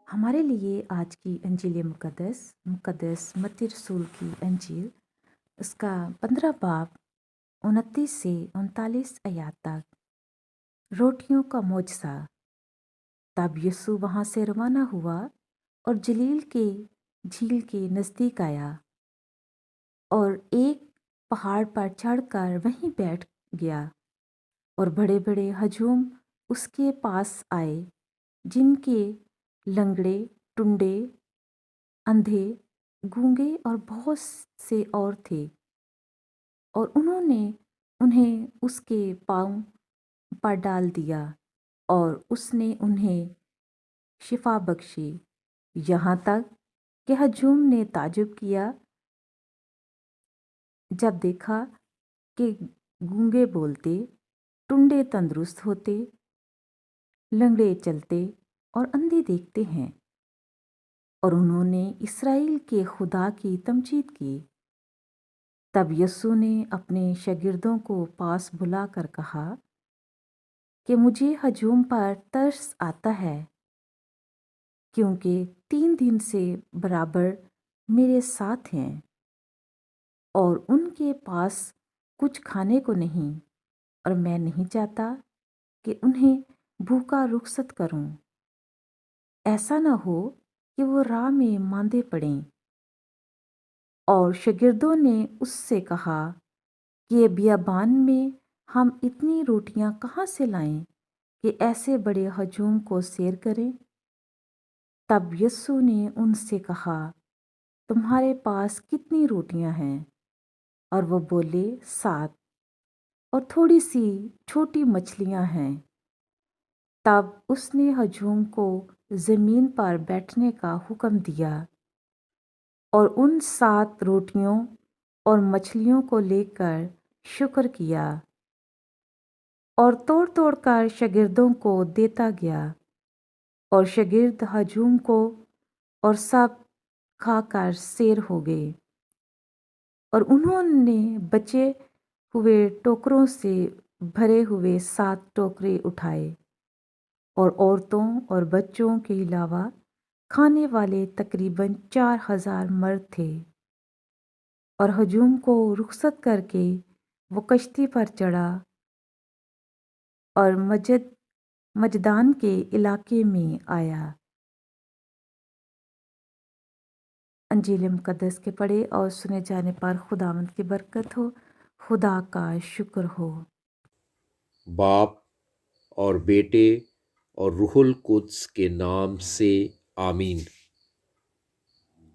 ہمارے لیے آج کی انجیل مقدس متی رسول کی انجیل، اس کا 15 باب 29 سے 39 آیات تک۔ روٹیوں کا معجزہ۔ تب یسوع وہاں سے روانہ ہوا اور جلیل کے جھیل کے نزدیک آیا، اور ایک پہاڑ پر چڑھ کر وہیں بیٹھ گیا، اور بڑے بڑے ہجوم اس کے پاس آئے، جن کے لنگڑے، ٹنڈے، اندھے، گونگے اور بہت سے اور تھے، اور انہوں نے انہیں اس کے پاؤں پر ڈال دیا، اور اس نے انہیں شفا بخشی۔ یہاں تک کہ ہجوم نے تعجب کیا جب دیکھا کہ گونگے بولتے، ٹنڈے تندرست ہوتے، لنگڑے چلتے اور اندھے دیکھتے ہیں۔ اور انہوں نے اسرائیل کے خدا کی تمجید کی۔ تب یسوع نے اپنے شاگردوں کو پاس بلا کر کہا کہ مجھے ہجوم پر ترس آتا ہے، کیونکہ 3 دن سے برابر میرے ساتھ ہیں، اور ان کے پاس کچھ کھانے کو نہیں، اور میں نہیں چاہتا کہ انہیں بھوکا رخصت کروں، ایسا نہ ہو کہ وہ راہ میں ماندے پڑیں۔ اور شاگردوں نے اس سے کہا کہ بیابان میں ہم اتنی روٹیاں کہاں سے لائیں کہ ایسے بڑے ہجوم کو سیر کریں؟ تب یسوع نے ان سے کہا، تمہارے پاس کتنی روٹیاں ہیں؟ اور وہ بولے، 7، اور تھوڑی سی چھوٹی مچھلیاں ہیں۔ تب اس نے ہجوم کو زمین پر بیٹھنے کا حکم دیا، اور ان 7 روٹیوں اور مچھلیوں کو لے کر شکر کیا، اور توڑ توڑ کر شاگردوں کو دیتا گیا، اور شاگرد ہجوم کو اور سب کھا کر سیر ہو گئے۔ اور انہوں نے بچے ہوئے ٹوکروں سے بھرے ہوئے 7 ٹوکرے اٹھائے، اور عورتوں اور بچوں کے علاوہ کھانے والے تقریباً 4000 مرد تھے۔ اور ہجوم کو رخصت کر کے وہ کشتی پر چڑھا اور مجدان کے علاقے میں آیا۔ انجیل مقدس کے پڑھے اور سنے جانے پر خداوند کی برکت ہو۔ خدا کا شکر ہو۔ باپ اور بیٹے اور روح القدس کے نام سے آمین۔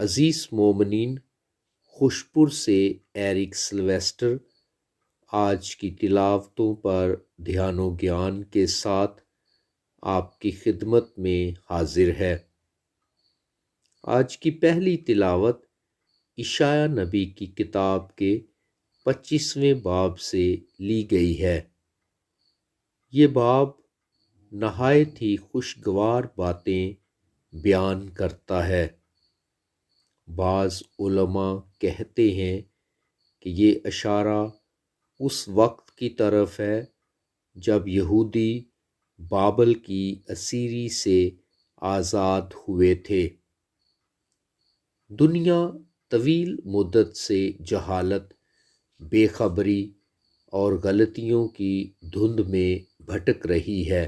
عزیز مومنین، خوشپور سے ایرک سلویسٹر آج کی تلاوتوں پر دھیان و گیان کے ساتھ آپ کی خدمت میں حاضر ہے۔ آج کی پہلی تلاوت اشعیاء نبی کی کتاب کے 25ویں باب سے لی گئی ہے۔ یہ باب نہایت ہی خوشگوار باتیں بیان کرتا ہے۔ بعض علماء کہتے ہیں کہ یہ اشارہ اس وقت کی طرف ہے جب یہودی بابل کی اسیری سے آزاد ہوئے تھے۔ دنیا طویل مدت سے جہالت، بے خبری اور غلطیوں کی دھند میں بھٹک رہی ہے۔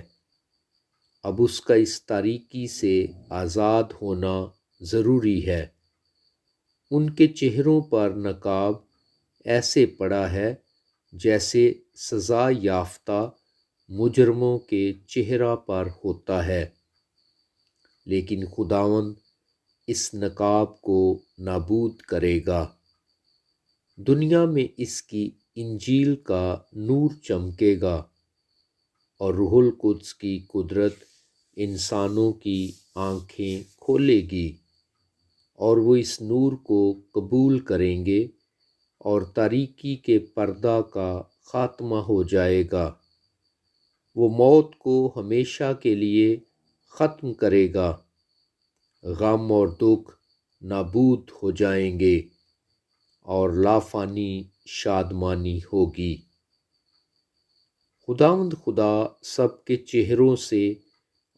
اب اس کا اس تاریکی سے آزاد ہونا ضروری ہے۔ ان کے چہروں پر نقاب ایسے پڑا ہے جیسے سزا یافتہ مجرموں کے چہرہ پر ہوتا ہے، لیکن خداوند اس نقاب کو نابود کرے گا۔ دنیا میں اس کی انجیل کا نور چمکے گا، اور روح القدس کی قدرت انسانوں کی آنکھیں کھولے گی، اور وہ اس نور کو قبول کریں گے، اور تاریکی کے پردہ کا خاتمہ ہو جائے گا۔ وہ موت کو ہمیشہ کے لیے ختم کرے گا۔ غم اور دکھ نابود ہو جائیں گے، اور لافانی شادمانی ہوگی۔ خداوند خدا سب کے چہروں سے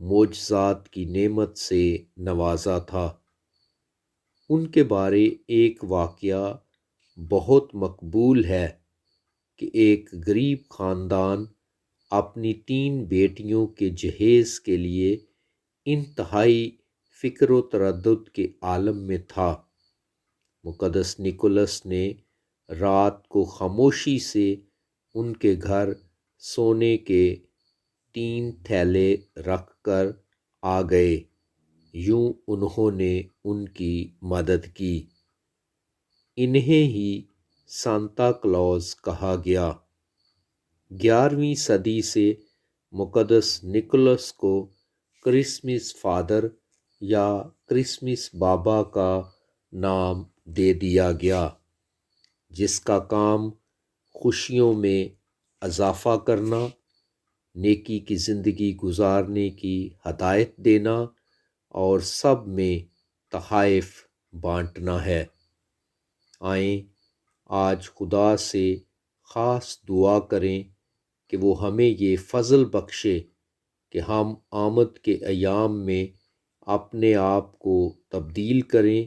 معجزات کی نعمت سے نوازا تھا۔ ان کے بارے ایک واقعہ بہت مقبول ہے کہ ایک غریب خاندان اپنی 3 بیٹیوں کے جہیز کے لیے انتہائی فکر و تردد کے عالم میں تھا۔ مقدس نکولس نے رات کو خاموشی سے ان کے گھر سونے کے 3 تھیلے رکھ کر آ گئے۔ یوں انہوں نے ان کی مدد کی۔ انہیں ہی سانتا کلاز کہا گیا۔ 11ویں صدی سے مقدس نکولس کو کرسمس فادر یا کرسمس بابا کا نام دے دیا گیا، جس کا کام خوشیوں میں اضافہ کرنا، نیکی کی زندگی گزارنے کی ہدایت دینا اور سب میں تحائف بانٹنا ہے۔ آئیں آج خدا سے خاص دعا کریں کہ وہ ہمیں یہ فضل بخشے کہ ہم آمد کے ایام میں اپنے آپ کو تبدیل کریں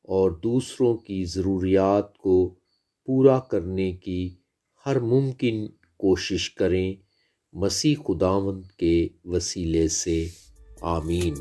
اور دوسروں کی ضروریات کو پورا کرنے کی ہر ممکن کوشش کریں۔ مسیح خداوند کے وسیلے سے آمین۔